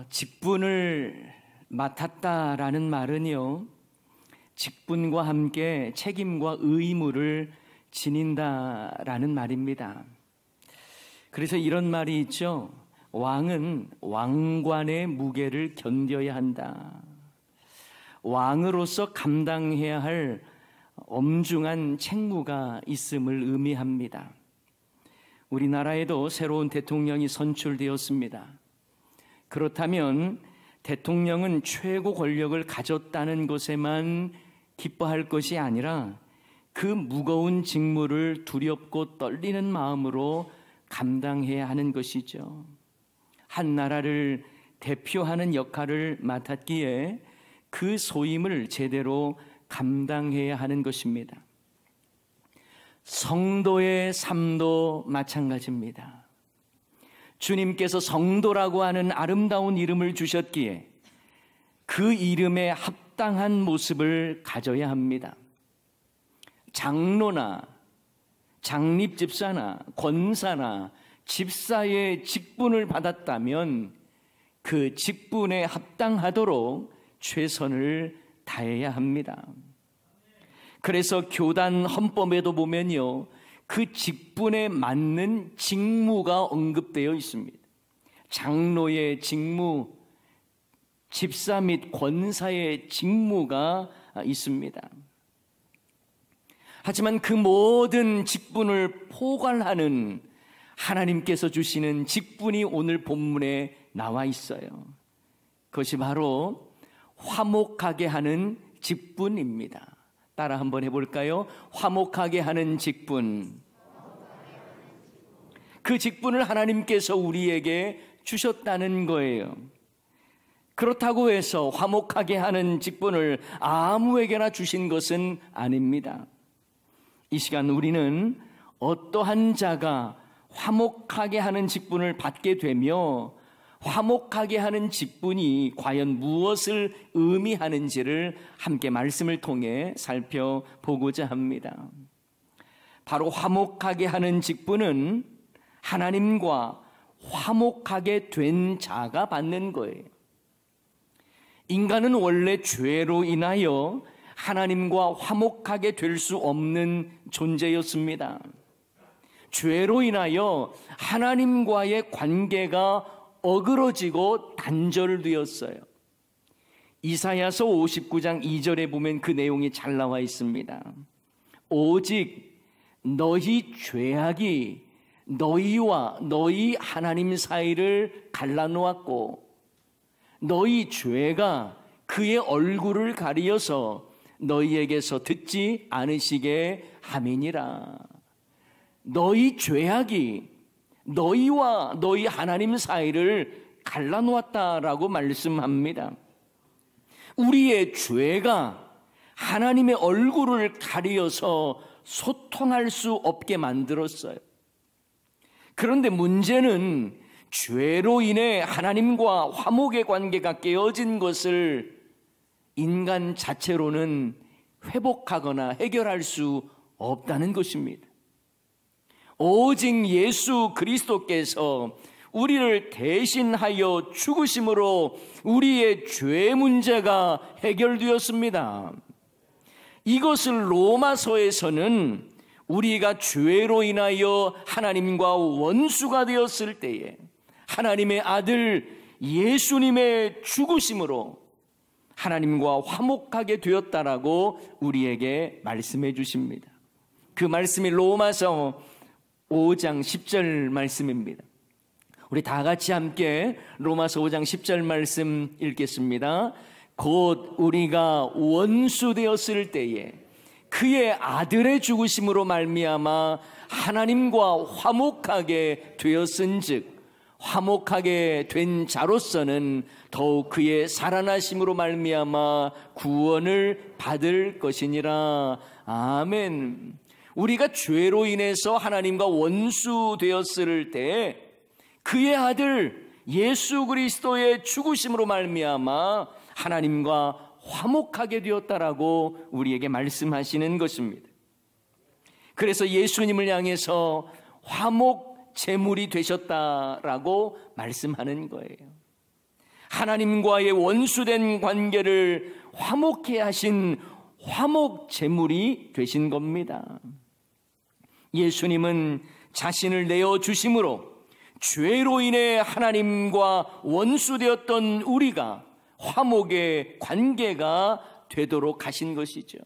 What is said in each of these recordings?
직분을 맡았다라는 말은요, 직분과 함께 책임과 의무를 지닌다라는 말입니다. 그래서 이런 말이 있죠. 왕은 왕관의 무게를 견뎌야 한다. 왕으로서 감당해야 할 엄중한 책무가 있음을 의미합니다. 우리나라에도 새로운 대통령이 선출되었습니다. 그렇다면 대통령은 최고 권력을 가졌다는 것에만 기뻐할 것이 아니라 그 무거운 직무를 두렵고 떨리는 마음으로 감당해야 하는 것이죠. 한 나라를 대표하는 역할을 맡았기에 그 소임을 제대로 감당해야 하는 것입니다. 성도의 삶도 마찬가지입니다. 주님께서 성도라고 하는 아름다운 이름을 주셨기에 그 이름에 합당한 모습을 가져야 합니다. 장로나 장립집사나 권사나 집사의 직분을 받았다면 그 직분에 합당하도록 최선을 다해야 합니다. 그래서 교단 헌법에도 보면요, 그 직분에 맞는 직무가 언급되어 있습니다. 장로의 직무, 집사 및 권사의 직무가 있습니다. 하지만 그 모든 직분을 포괄하는 하나님께서 주시는 직분이 오늘 본문에 나와 있어요. 그것이 바로 화목하게 하는 직분입니다. 따라 한번 해볼까요? 화목하게 하는 직분. 그 직분을 하나님께서 우리에게 주셨다는 거예요. 그렇다고 해서 화목하게 하는 직분을 아무에게나 주신 것은 아닙니다. 이 시간 우리는 어떠한 자가 화목하게 하는 직분을 받게 되며 화목하게 하는 직분이 과연 무엇을 의미하는지를 함께 말씀을 통해 살펴보고자 합니다. 바로 화목하게 하는 직분은 하나님과 화목하게 된 자가 받는 거예요. 인간은 원래 죄로 인하여 하나님과 화목하게 될 수 없는 존재였습니다. 죄로 인하여 하나님과의 관계가 어그러지고 단절되었어요. 이사야서 59장 2절에 보면 그 내용이 잘 나와 있습니다. 오직 너희 죄악이 너희와 너희 하나님 사이를 갈라놓았고 너희 죄가 그의 얼굴을 가리어서 너희에게서 듣지 않으시게 함이니라. 너희 죄악이 너희와 너희 하나님 사이를 갈라놓았다라고 말씀합니다. 우리의 죄가 하나님의 얼굴을 가리어서 소통할 수 없게 만들었어요. 그런데 문제는 죄로 인해 하나님과 화목의 관계가 깨어진 것을 인간 자체로는 회복하거나 해결할 수 없다는 것입니다. 오직 예수 그리스도께서 우리를 대신하여 죽으심으로 우리의 죄 문제가 해결되었습니다. 이것을 로마서에서는 우리가 죄로 인하여 하나님과 원수가 되었을 때에 하나님의 아들 예수님의 죽으심으로 하나님과 화목하게 되었다라고 우리에게 말씀해 주십니다. 그 말씀이 로마서 5장 10절 말씀입니다. 우리 다 같이 함께 로마서 5장 10절 말씀 읽겠습니다. 곧 우리가 원수 되었을 때에 그의 아들의 죽으심으로 말미암아 하나님과 화목하게 되었은즉 화목하게 된 자로서는 더욱 그의 살아나심으로 말미암아 구원을 받을 것이니라. 아멘. 우리가 죄로 인해서 하나님과 원수 되었을 때 그의 아들 예수 그리스도의 죽으심으로 말미암아 하나님과 화목하게 되었다라고 우리에게 말씀하시는 것입니다. 그래서 예수님을 향해서 화목 제물이 되셨다라고 말씀하는 거예요. 하나님과의 원수된 관계를 화목케 하신 화목제물이 되신 겁니다. 예수님은 자신을 내어주심으로 죄로 인해 하나님과 원수되었던 우리가 화목의 관계가 되도록 하신 것이죠.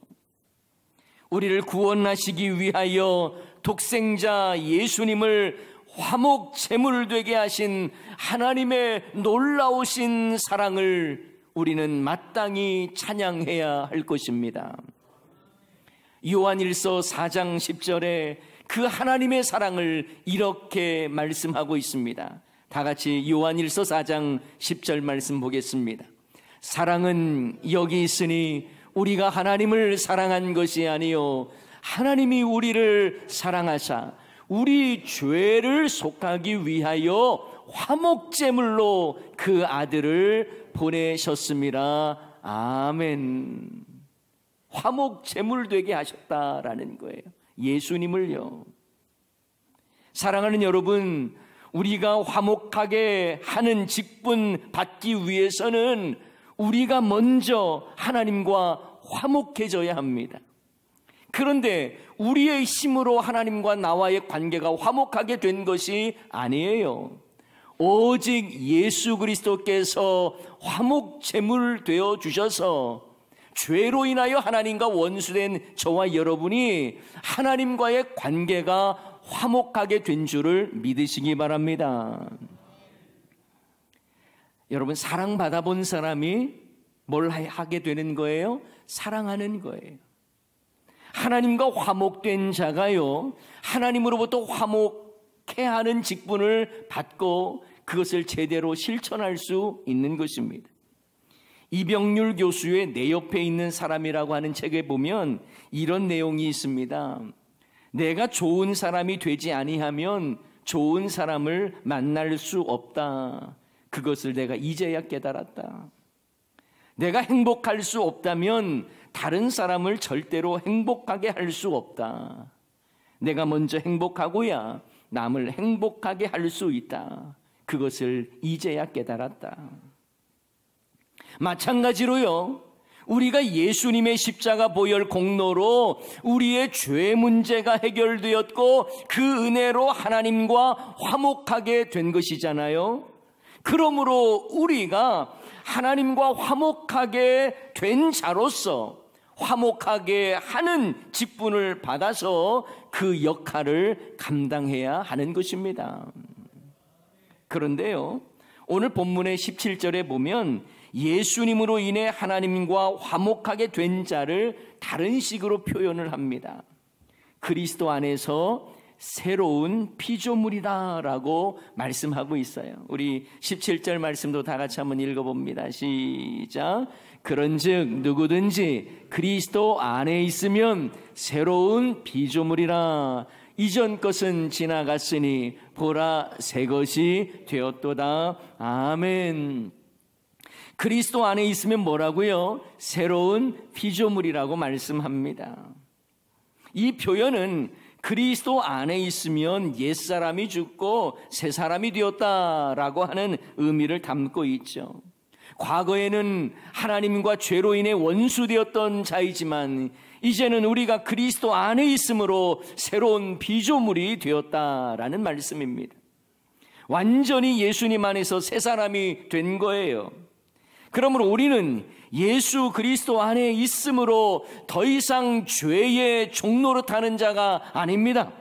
우리를 구원하시기 위하여 독생자 예수님을 화목제물 되게 하신 하나님의 놀라우신 사랑을 우리는 마땅히 찬양해야 할 것입니다. 요한일서 4장 10절에 그 하나님의 사랑을 이렇게 말씀하고 있습니다. 다 같이 요한일서 4장 10절 말씀 보겠습니다. 사랑은 여기 있으니 우리가 하나님을 사랑한 것이 아니요 하나님이 우리를 사랑하사 우리 죄를 속하기 위하여 화목제물로 그 아들을 보내셨음이라. 아멘. 화목제물 되게 하셨다라는 거예요. 예수님을요. 사랑하는 여러분, 우리가 화목하게 하는 직분 받기 위해서는 우리가 먼저 하나님과 화목해져야 합니다. 그런데 우리의 힘으로 하나님과 나와의 관계가 화목하게 된 것이 아니에요. 오직 예수 그리스도께서 화목제물 되어 주셔서 죄로 인하여 하나님과 원수된 저와 여러분이 하나님과의 관계가 화목하게 된 줄을 믿으시기 바랍니다. 여러분, 사랑받아 본 사람이 뭘 하게 되는 거예요? 사랑하는 거예요. 하나님과 화목된 자가요, 하나님으로부터 화목해 하는 직분을 받고 그것을 제대로 실천할 수 있는 것입니다. 이병률 교수의 내 옆에 있는 사람이라고 하는 책에 보면 이런 내용이 있습니다. 내가 좋은 사람이 되지 아니하면 좋은 사람을 만날 수 없다. 그것을 내가 이제야 깨달았다. 내가 행복할 수 없다면 다른 사람을 절대로 행복하게 할 수 없다. 내가 먼저 행복하고야 남을 행복하게 할 수 있다. 그것을 이제야 깨달았다. 마찬가지로요, 우리가 예수님의 십자가 보혈 공로로 우리의 죄 문제가 해결되었고 그 은혜로 하나님과 화목하게 된 것이잖아요. 그러므로 우리가 하나님과 화목하게 된 자로서 화목하게 하는 직분을 받아서 그 역할을 감당해야 하는 것입니다. 그런데요, 오늘 본문의 17절에 보면 예수님으로 인해 하나님과 화목하게 된 자를 다른 식으로 표현을 합니다. 그리스도 안에서 새로운 피조물이다 라고 말씀하고 있어요. 우리 17절 말씀도 다 같이 한번 읽어봅니다. 시작. 그런즉 누구든지 그리스도 안에 있으면 새로운 피조물이라. 이전 것은 지나갔으니 보라 새 것이 되었도다. 아멘. 그리스도 안에 있으면 뭐라고요? 새로운 피조물이라고 말씀합니다. 이 표현은 그리스도 안에 있으면 옛사람이 죽고 새사람이 되었다라고 하는 의미를 담고 있죠. 과거에는 하나님과 죄로 인해 원수되었던 자이지만 이제는 우리가 그리스도 안에 있으므로 새로운 피조물이 되었다라는 말씀입니다. 완전히 예수님 안에서 새 사람이 된 거예요. 그러므로 우리는 예수 그리스도 안에 있으므로 더 이상 죄의 종노릇하는 자가 아닙니다.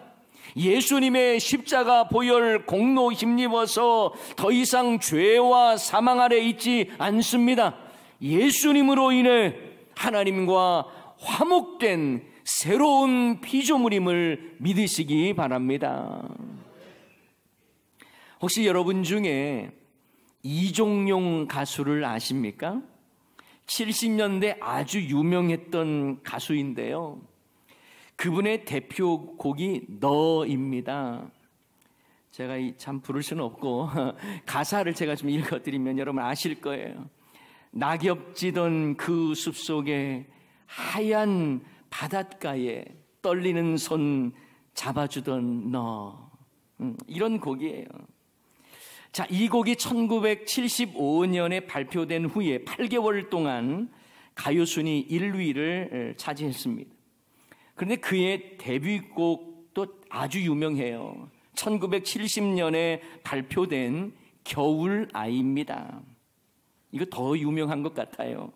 예수님의 십자가 보혈 공로 힘입어서 더 이상 죄와 사망 아래 있지 않습니다. 예수님으로 인해 하나님과 화목된 새로운 피조물임을 믿으시기 바랍니다. 혹시 여러분 중에 이종용 가수를 아십니까? 70년대 아주 유명했던 가수인데요. 그분의 대표곡이 너입니다. 제가 참 부를 수는 없고 가사를 제가 좀 읽어드리면 여러분 아실 거예요. 낙엽지던 그 숲속에 하얀 바닷가에 떨리는 손 잡아주던 너. 이런 곡이에요. 자, 이 곡이 1975년에 발표된 후에 8개월 동안 가요순위 1위를 차지했습니다. 그런데 그의 데뷔곡도 아주 유명해요. 1970년에 발표된 겨울아이입니다. 이거 더 유명한 것 같아요.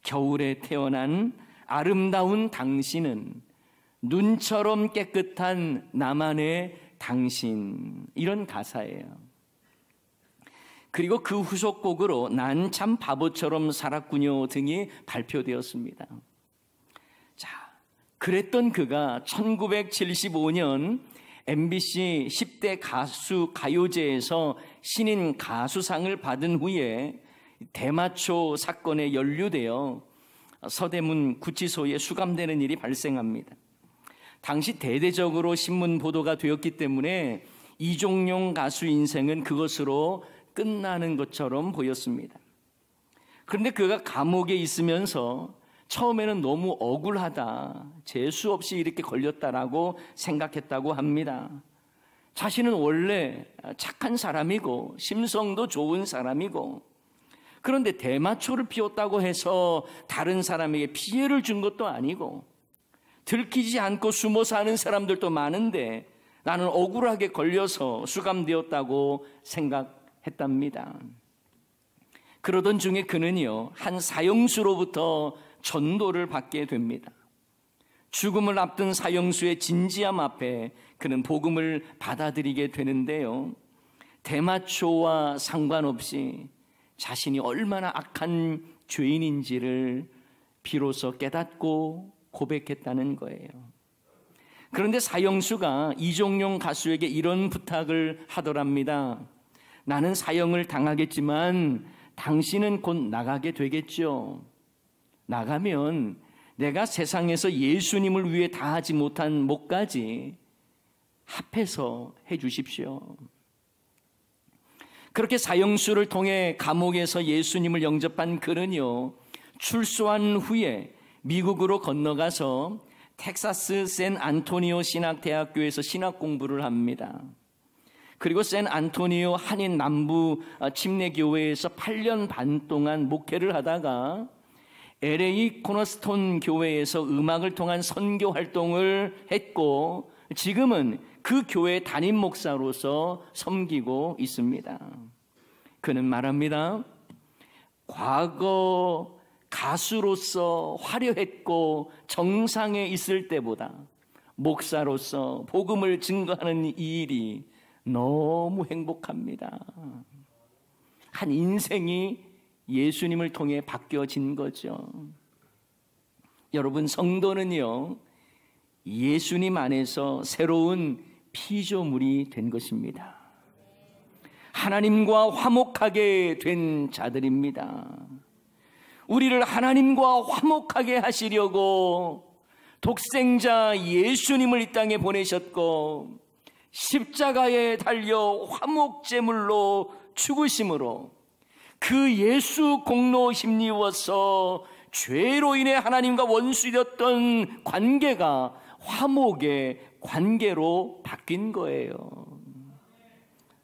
겨울에 태어난 아름다운 당신은 눈처럼 깨끗한 나만의 당신, 이런 가사예요. 그리고 그 후속곡으로 난 참 바보처럼 살았군요 등이 발표되었습니다. 자, 그랬던 그가 1975년 MBC 10대 가수 가요제에서 신인 가수상을 받은 후에 대마초 사건에 연루되어 서대문 구치소에 수감되는 일이 발생합니다. 당시 대대적으로 신문 보도가 되었기 때문에 이종용 가수 인생은 그것으로 끝나는 것처럼 보였습니다. 그런데 그가 감옥에 있으면서 처음에는 너무 억울하다, 재수 없이 이렇게 걸렸다라고 생각했다고 합니다. 자신은 원래 착한 사람이고 심성도 좋은 사람이고, 그런데 대마초를 피웠다고 해서 다른 사람에게 피해를 준 것도 아니고 들키지 않고 숨어 사는 사람들도 많은데 나는 억울하게 걸려서 수감되었다고 생각했답니다. 그러던 중에 그는요, 한 사형수로부터 전도를 받게 됩니다. 죽음을 앞둔 사형수의 진지함 앞에 그는 복음을 받아들이게 되는데요, 대마초와 상관없이 자신이 얼마나 악한 죄인인지를 비로소 깨닫고 고백했다는 거예요. 그런데 사형수가 이종용 가수에게 이런 부탁을 하더랍니다. 나는 사형을 당하겠지만 당신은 곧 나가게 되겠죠. 나가면 내가 세상에서 예수님을 위해 다하지 못한 몫까지 합해서 해 주십시오. 그렇게 사형수를 통해 감옥에서 예수님을 영접한 그는요, 출소한 후에 미국으로 건너가서 텍사스 샌안토니오 신학대학교에서 신학 공부를 합니다. 그리고 샌안토니오 한인 남부 침례교회에서 8년 반 동안 목회를 하다가 LA 코너스톤 교회에서 음악을 통한 선교 활동을 했고, 지금은 그 교회 담임 목사로서 섬기고 있습니다. 그는 말합니다. 과거 가수로서 화려했고 정상에 있을 때보다 목사로서 복음을 증거하는 이 일이 너무 행복합니다. 한 인생이 예수님을 통해 바뀌어진 거죠. 여러분, 성도는요, 예수님 안에서 새로운 피조물이 된 것입니다. 하나님과 화목하게 된 자들입니다. 우리를 하나님과 화목하게 하시려고 독생자 예수님을 이 땅에 보내셨고 십자가에 달려 화목제물로 죽으심으로 그 예수 공로 힘입어서 죄로 인해 하나님과 원수되었던 관계가 화목의 관계로 바뀐 거예요.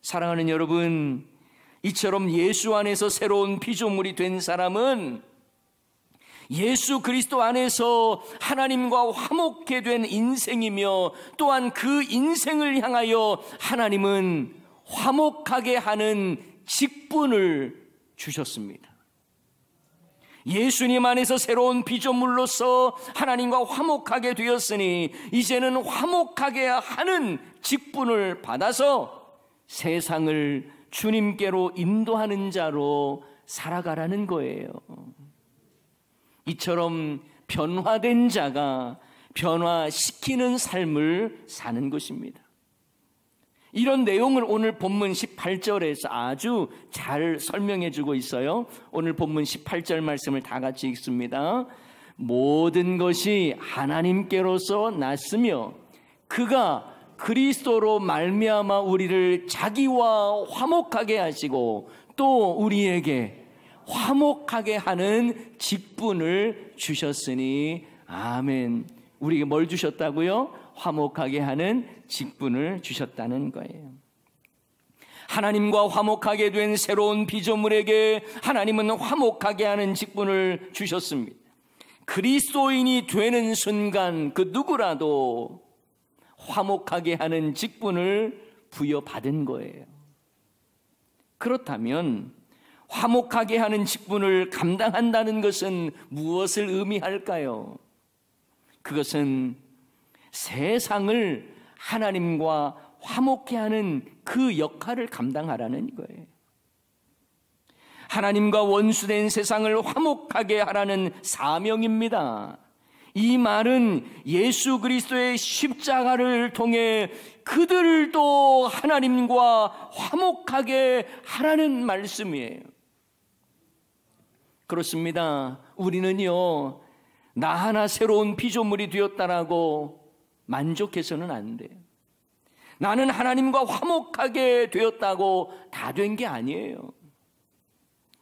사랑하는 여러분, 이처럼 예수 안에서 새로운 피조물이 된 사람은 예수 그리스도 안에서 하나님과 화목게 된 인생이며, 또한 그 인생을 향하여 하나님은 화목하게 하는 직분을 주셨습니다. 예수님 안에서 새로운 피조물로서 하나님과 화목하게 되었으니 이제는 화목하게 하는 직분을 받아서 세상을 주님께로 인도하는 자로 살아가라는 거예요. 이처럼 변화된 자가 변화시키는 삶을 사는 것입니다. 이런 내용을 오늘 본문 18절에서 아주 잘 설명해 주고 있어요. 오늘 본문 18절 말씀을 다 같이 읽습니다. 모든 것이 하나님께로서 났으며 그가 그리스도로 말미암아 우리를 자기와 화목하게 하시고 또 우리에게 화목하게 하는 직분을 주셨으니 아멘. 우리에게 뭘 주셨다고요? 화목하게 하는 직분을 주셨다는 거예요. 하나님과 화목하게 된 새로운 피조물에게 하나님은 화목하게 하는 직분을 주셨습니다. 그리스도인이 되는 순간 그 누구라도 화목하게 하는 직분을 부여받은 거예요. 그렇다면 화목하게 하는 직분을 감당한다는 것은 무엇을 의미할까요? 그것은 세상을 하나님과 화목케 하는 그 역할을 감당하라는 거예요. 하나님과 원수된 세상을 화목하게 하라는 사명입니다. 이 말은 예수 그리스도의 십자가를 통해 그들도 하나님과 화목하게 하라는 말씀이에요. 그렇습니다. 우리는요, 나 하나 새로운 피조물이 되었다라고 만족해서는 안 돼요. 나는 하나님과 화목하게 되었다고 다 된 게 아니에요.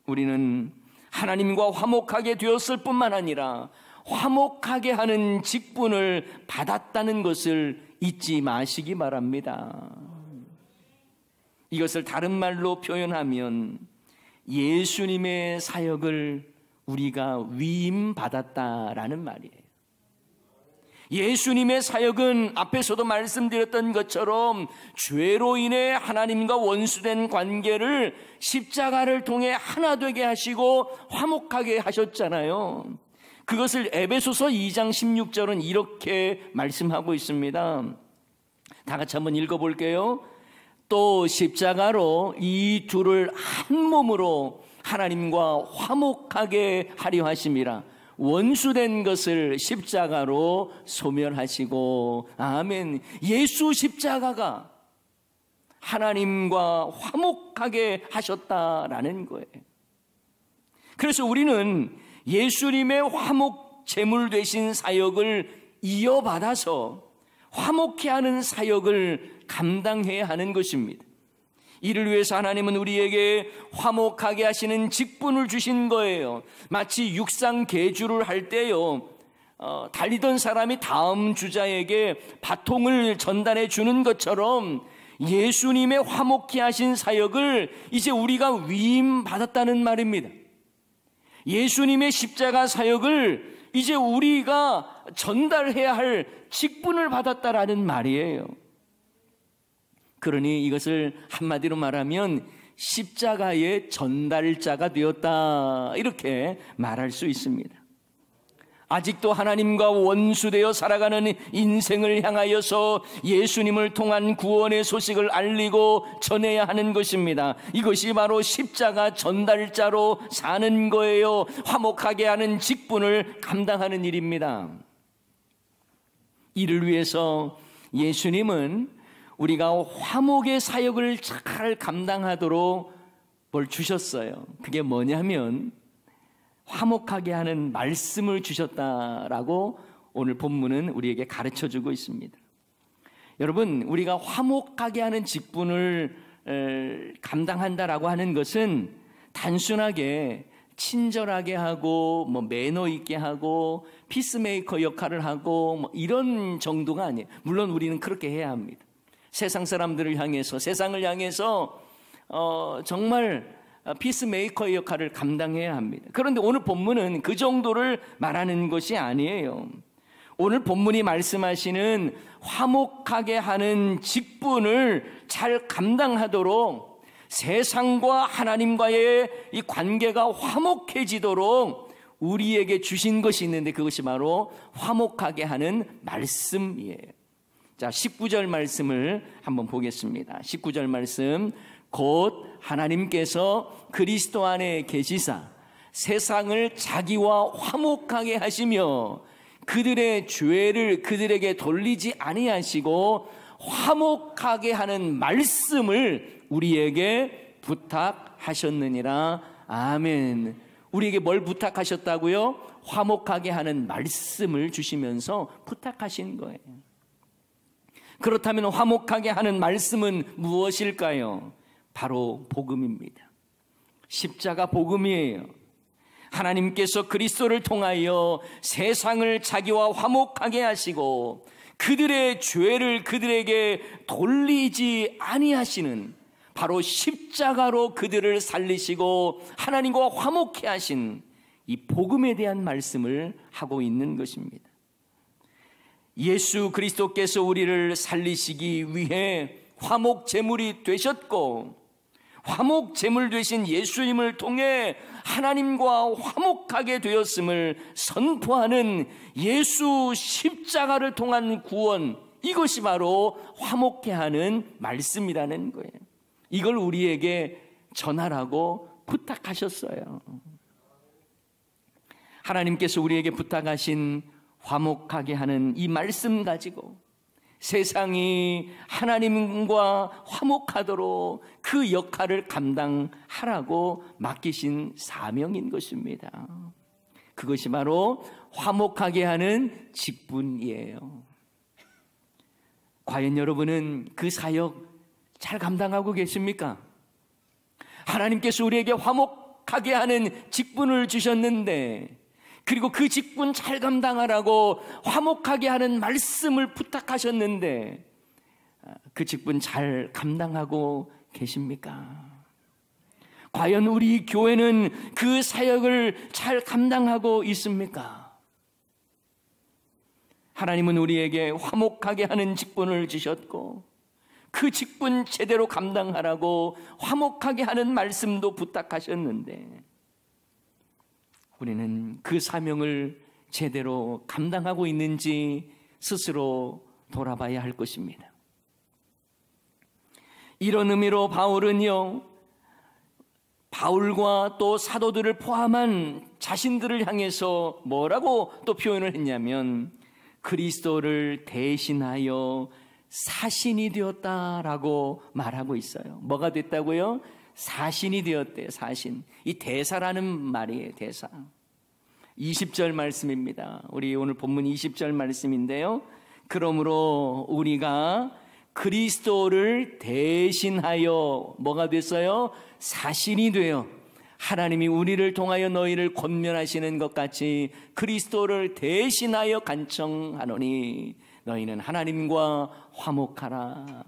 우리는 하나님과 화목하게 되었을 뿐만 아니라 화목하게 하는 직분을 받았다는 것을 잊지 마시기 바랍니다. 이것을 다른 말로 표현하면 예수님의 사역을 우리가 위임받았다라는 말이에요. 예수님의 사역은 앞에서도 말씀드렸던 것처럼 죄로 인해 하나님과 원수된 관계를 십자가를 통해 하나 되게 하시고 화목하게 하셨잖아요. 그것을 에베소서 2장 16절은 이렇게 말씀하고 있습니다. 다 같이 한번 읽어볼게요. 또 십자가로 이 둘을 한 몸으로 하나님과 화목하게 하려 하심이라. 원수된 것을 십자가로 소멸하시고. 아멘. 예수 십자가가 하나님과 화목하게 하셨다라는 거예요. 그래서 우리는 예수님의 화목 제물 되신 사역을 이어받아서 화목케 하는 사역을 감당해야 하는 것입니다. 이를 위해서 하나님은 우리에게 화목하게 하시는 직분을 주신 거예요. 마치 육상 계주를 할 때요, 달리던 사람이 다음 주자에게 바통을 전달해 주는 것처럼 예수님의 화목케 하신 사역을 이제 우리가 위임받았다는 말입니다. 예수님의 십자가 사역을 이제 우리가 전달해야 할 직분을 받았다라는 말이에요. 그러니 이것을 한마디로 말하면 십자가의 전달자가 되었다, 이렇게 말할 수 있습니다. 아직도 하나님과 원수되어 살아가는 인생을 향하여서 예수님을 통한 구원의 소식을 알리고 전해야 하는 것입니다. 이것이 바로 십자가 전달자로 사는 거예요. 화목하게 하는 직분을 감당하는 일입니다. 이를 위해서 예수님은 우리가 화목의 사역을 잘 감당하도록 뭘 주셨어요. 그게 뭐냐면 화목하게 하는 말씀을 주셨다라고 오늘 본문은 우리에게 가르쳐주고 있습니다. 여러분, 우리가 화목하게 하는 직분을 감당한다라고 하는 것은 단순하게 친절하게 하고 매너 있게 하고 피스메이커 역할을 하고 이런 정도가 아니에요. 물론 우리는 그렇게 해야 합니다. 세상 사람들을 향해서, 세상을 향해서 정말 피스메이커의 역할을 감당해야 합니다. 그런데 오늘 본문은 그 정도를 말하는 것이 아니에요. 오늘 본문이 말씀하시는 화목하게 하는 직분을 잘 감당하도록 세상과 하나님과의 이 관계가 화목해지도록 우리에게 주신 것이 있는데 그것이 바로 화목하게 하는 말씀이에요. 자, 19절 말씀을 한번 보겠습니다. 19절 말씀. 곧 하나님께서 그리스도 안에 계시사 세상을 자기와 화목하게 하시며 그들의 죄를 그들에게 돌리지 아니하시고 화목하게 하는 말씀을 우리에게 부탁하셨느니라. 아멘. 우리에게 뭘 부탁하셨다고요? 화목하게 하는 말씀을 주시면서 부탁하신 거예요. 그렇다면 화목하게 하는 말씀은 무엇일까요? 바로 복음입니다. 십자가 복음이에요. 하나님께서 그리스도를 통하여 세상을 자기와 화목하게 하시고 그들의 죄를 그들에게 돌리지 아니하시는 바로 십자가로 그들을 살리시고 하나님과 화목케 하신 이 복음에 대한 말씀을 하고 있는 것입니다. 예수 그리스도께서 우리를 살리시기 위해 화목 제물이 되셨고, 화목 제물 되신 예수님을 통해 하나님과 화목하게 되었음을 선포하는 예수 십자가를 통한 구원, 이것이 바로 화목케 하는 말씀이라는 거예요. 이걸 우리에게 전하라고 부탁하셨어요. 하나님께서 우리에게 부탁하신 화목하게 하는 이 말씀 가지고 세상이 하나님과 화목하도록 그 역할을 감당하라고 맡기신 사명인 것입니다. 그것이 바로 화목하게 하는 직분이에요. 과연 여러분은 그 사역 잘 감당하고 계십니까? 하나님께서 우리에게 화목하게 하는 직분을 주셨는데, 그리고 그 직분 잘 감당하라고 화목하게 하는 말씀을 부탁하셨는데, 그 직분 잘 감당하고 계십니까? 과연 우리 교회는 그 사역을 잘 감당하고 있습니까? 하나님은 우리에게 화목하게 하는 직분을 주셨고, 그 직분 제대로 감당하라고 화목하게 하는 말씀도 부탁하셨는데, 우리는 그 사명을 제대로 감당하고 있는지 스스로 돌아봐야 할 것입니다. 이런 의미로 바울은요, 바울과 또 사도들을 포함한 자신들을 향해서 뭐라고 또 표현을 했냐면, 그리스도를 대신하여 사신이 되었다라고 말하고 있어요. 뭐가 됐다고요? 사신이 되었대요. 사신. 이 대사라는 말이에요. 대사. 20절 말씀입니다. 우리 오늘 본문 20절 말씀인데요. 그러므로 우리가 그리스도를 대신하여 뭐가 됐어요? 사신이 되어 하나님이 우리를 통하여 너희를 권면하시는 것 같이 그리스도를 대신하여 간청하노니 너희는 하나님과 화목하라.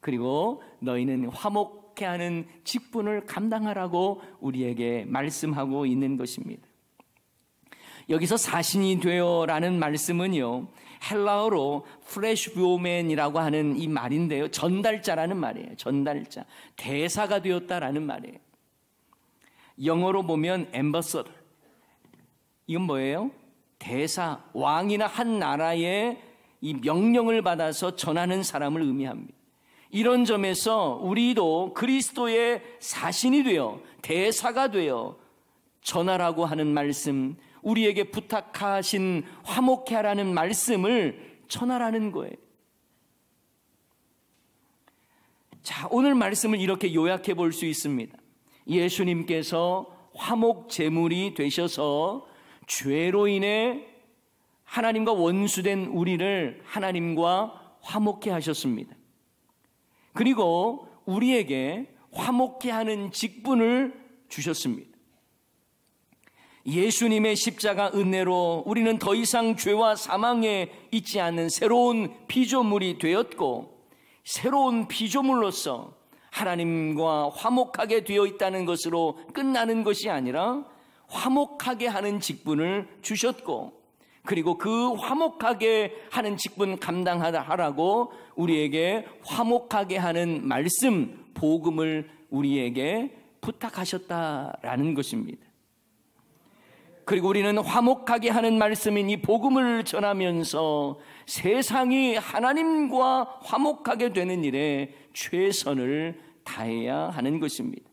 그리고 너희는 화목케 하는 직분을 감당하라고 우리에게 말씀하고 있는 것입니다. 여기서 사신이 되어라는 말씀은요, 헬라어로 프레시보맨이라고 하는 이 말인데요, 전달자라는 말이에요. 전달자, 대사가 되었다라는 말이에요. 영어로 보면 엠버서더, 이건 뭐예요? 대사, 왕이나 한 나라의 이 명령을 받아서 전하는 사람을 의미합니다. 이런 점에서 우리도 그리스도의 사신이 되어 대사가 되어 전하라고 하는 말씀, 우리에게 부탁하신 화목케 하라는 말씀을 전하라는 거예요. 자, 오늘 말씀을 이렇게 요약해 볼 수 있습니다. 예수님께서 화목 제물이 되셔서 죄로 인해 하나님과 원수된 우리를 하나님과 화목케 하셨습니다. 그리고 우리에게 화목케 하는 직분을 주셨습니다. 예수님의 십자가 은혜로 우리는 더 이상 죄와 사망에 있지 않는 새로운 피조물이 되었고, 새로운 피조물로서 하나님과 화목하게 되어 있다는 것으로 끝나는 것이 아니라 화목하게 하는 직분을 주셨고, 그리고 그 화목하게 하는 직분 감당하라고 우리에게 화목하게 하는 말씀, 복음을 우리에게 부탁하셨다라는 것입니다. 그리고 우리는 화목하게 하는 말씀인 이 복음을 전하면서 세상이 하나님과 화목하게 되는 일에 최선을 다해야 하는 것입니다.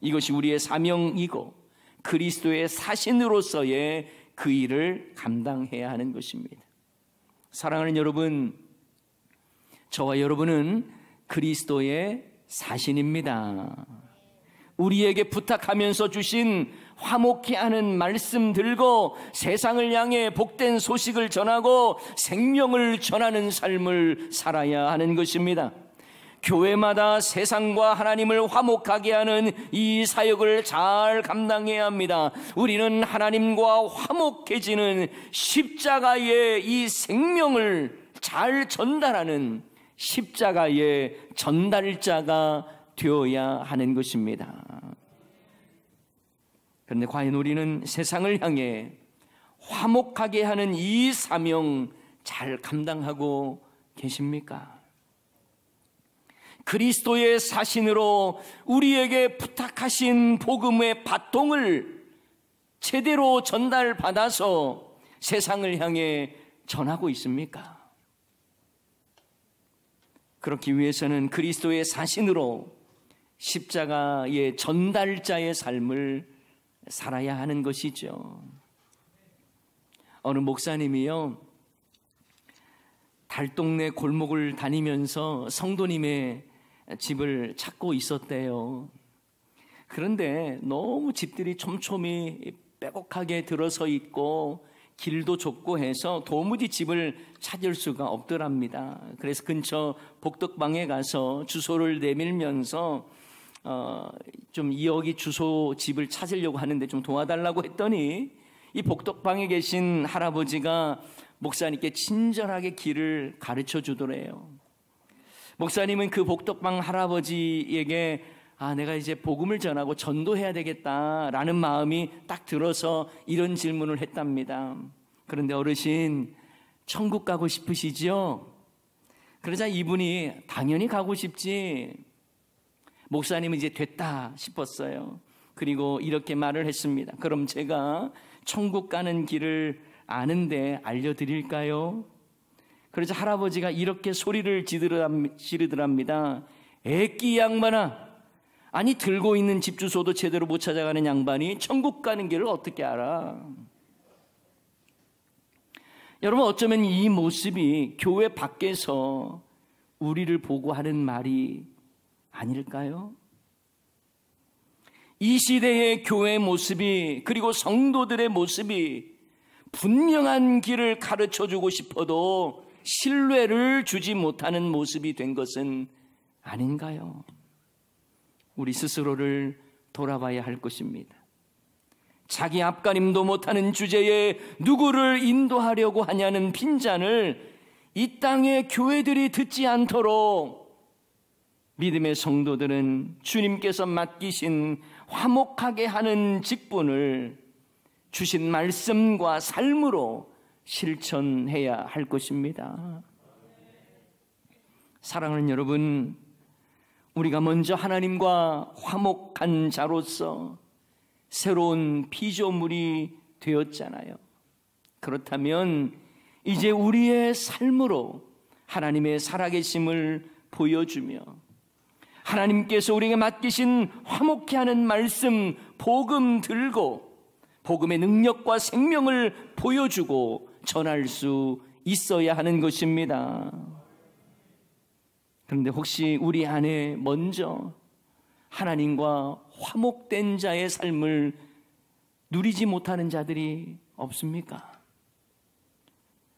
이것이 우리의 사명이고 그리스도의 사신으로서의 그 일을 감당해야 하는 것입니다. 사랑하는 여러분, 저와 여러분은 그리스도의 사신입니다. 우리에게 부탁하면서 주신 화목케 하는 말씀 들고 세상을 향해 복된 소식을 전하고 생명을 전하는 삶을 살아야 하는 것입니다. 교회마다 세상과 하나님을 화목하게 하는 이 사역을 잘 감당해야 합니다. 우리는 하나님과 화목해지는 십자가의 이 생명을 잘 전달하는 십자가의 전달자가 되어야 하는 것입니다. 그런데 과연 우리는 세상을 향해 화목하게 하는 이 사명 잘 감당하고 계십니까? 그리스도의 사신으로 우리에게 부탁하신 복음의 바통을 제대로 전달받아서 세상을 향해 전하고 있습니까? 그렇기 위해서는 그리스도의 사신으로 십자가의 전달자의 삶을 살아야 하는 것이죠. 어느 목사님이요, 달동네 골목을 다니면서 성도님의 집을 찾고 있었대요. 그런데 너무 집들이 촘촘히 빼곡하게 들어서 있고 길도 좁고 해서 도무지 집을 찾을 수가 없더랍니다. 그래서 근처 복덕방에 가서 주소를 내밀면서 좀 여기 주소 집을 찾으려고 하는데 좀 도와달라고 했더니 이 복덕방에 계신 할아버지가 목사님께 친절하게 길을 가르쳐 주더래요. 목사님은 그 복덕방 할아버지에게 내가 이제 복음을 전하고 전도해야 되겠다라는 마음이 딱 들어서 이런 질문을 했답니다. 그런데 어르신, 천국 가고 싶으시죠? 그러자 이분이 당연히 가고 싶지. 목사님은 이제 됐다 싶었어요. 그리고 이렇게 말을 했습니다. 그럼 제가 천국 가는 길을 아는데 알려드릴까요? 그러자 할아버지가 이렇게 소리를 지르더랍니다. 애끼 양반아, 아니 들고 있는 집 주소도 제대로 못 찾아가는 양반이 천국 가는 길을 어떻게 알아? 여러분, 어쩌면 이 모습이 교회 밖에서 우리를 보고 하는 말이 아닐까요? 이 시대의 교회 모습이, 그리고 성도들의 모습이 분명한 길을 가르쳐주고 싶어도 신뢰를 주지 못하는 모습이 된 것은 아닌가요? 우리 스스로를 돌아봐야 할 것입니다. 자기 앞가림도 못하는 주제에 누구를 인도하려고 하냐는 빈잔을 이 땅의 교회들이 듣지 않도록 믿음의 성도들은 주님께서 맡기신 화목하게 하는 직분을 주신 말씀과 삶으로 실천해야 할 것입니다. 사랑하는 여러분, 우리가 먼저 하나님과 화목한 자로서 새로운 피조물이 되었잖아요. 그렇다면 이제 우리의 삶으로 하나님의 살아계심을 보여주며 하나님께서 우리에게 맡기신 화목케 하는 말씀, 복음 들고 복음의 능력과 생명을 보여주고 전할 수 있어야 하는 것입니다. 그런데 혹시 우리 안에 먼저 하나님과 화목된 자의 삶을 누리지 못하는 자들이 없습니까?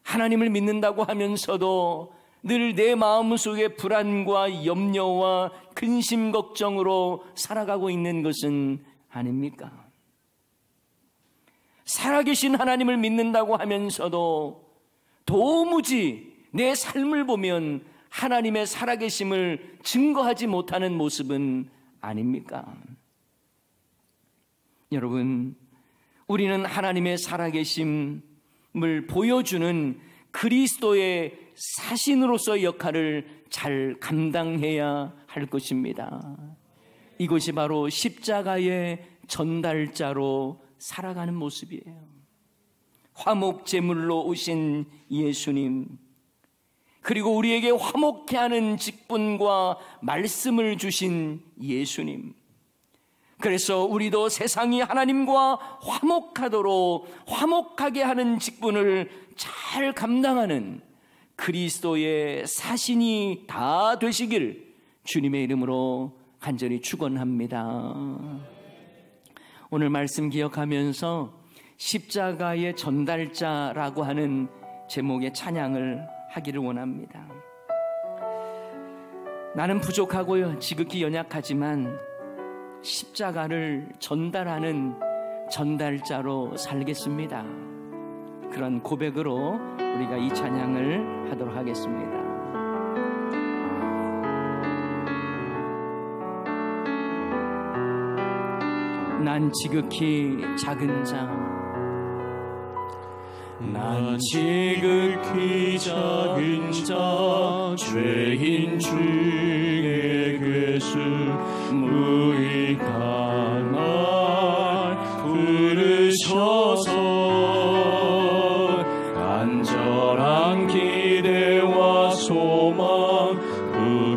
하나님을 믿는다고 하면서도 늘 내 마음속에 불안과 염려와 근심 걱정으로 살아가고 있는 것은 아닙니까? 살아계신 하나님을 믿는다고 하면서도 도무지 내 삶을 보면 하나님의 살아계심을 증거하지 못하는 모습은 아닙니까? 여러분, 우리는 하나님의 살아계심을 보여주는 그리스도의 사신으로서의 역할을 잘 감당해야 할 것입니다. 이것이 바로 십자가의 전달자로 살아가는 모습이에요. 화목 제물로 오신 예수님, 그리고 우리에게 화목케 하는 직분과 말씀을 주신 예수님, 그래서 우리도 세상이 하나님과 화목하도록 화목하게 하는 직분을 잘 감당하는 그리스도의 사신이 다 되시길 주님의 이름으로 간절히 축원합니다. 오늘 말씀 기억하면서 십자가의 전달자라고 하는 제목의 찬양을 하기를 원합니다. 나는 부족하고요, 지극히 연약하지만 십자가를 전달하는 전달자로 살겠습니다. 그런 고백으로 우리가 이 찬양을 하도록 하겠습니다. 난 지극히 작은 자, 난 지극히 작은 자, 죄인 중에 괴수, 무익한 날 부르셔서 간절한 기대와 소망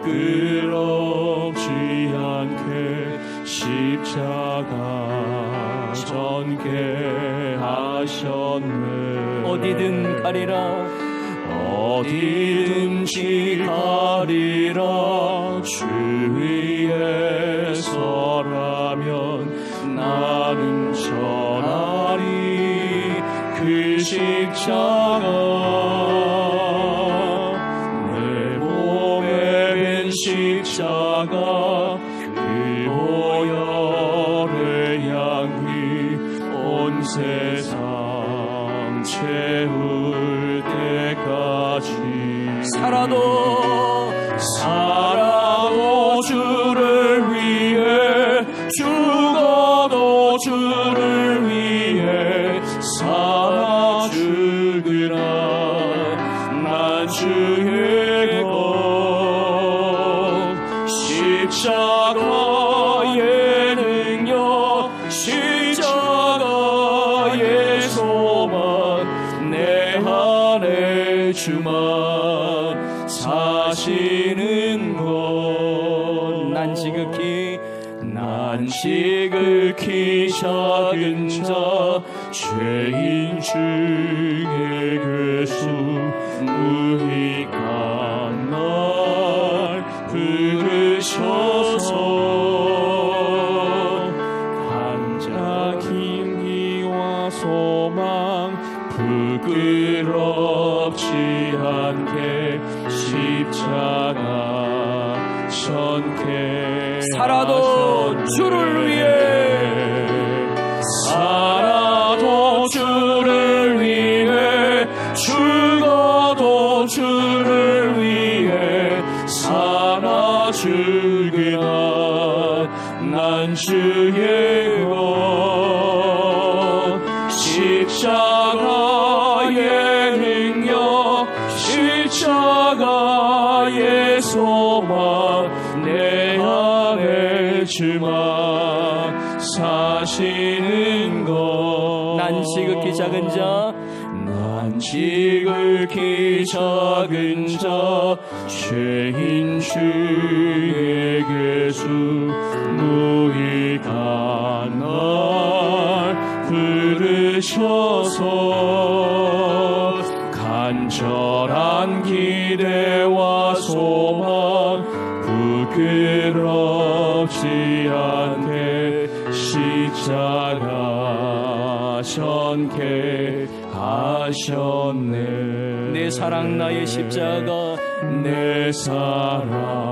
부끄럽지 않게 십자가 전개하셨네. 어디든 가리라, 어디든지 가리라. 주 위에 서라면 나는 전하리. 그 십자가 내 몸에 밴 십자가, 그 보혈의 향기 온 세상 채울 때까지 살아도 주를 위해, 죽어도 주를 위해 살아 죽으라. 난 주의 것 십자가의 능력, 십자가의 소망, 내 안에 주만 사시는 것. 난 지극히 작은 자, 죄인 중에 괴수, 무익한 날 부르셔서 간절한 기와 소망 부끄럽지 않게 십자가 전개. 살아도 주를 위해, 살아도 주를 위해, 죽어도 주를 위해 살아 죽으라. 난 주의 것 십자가의 능력, 십자가의 소망, 내 안에 주만 사시는 것. 난 지극히 작은 자, 난 지극히 작은 자, 죄인 중에 괴수, 무익한 날 부르셔서 간절한 기대와 소망 부끄럽지 않게 십자가 전개하셨네. 내 사랑 나의 십자가, 내 사랑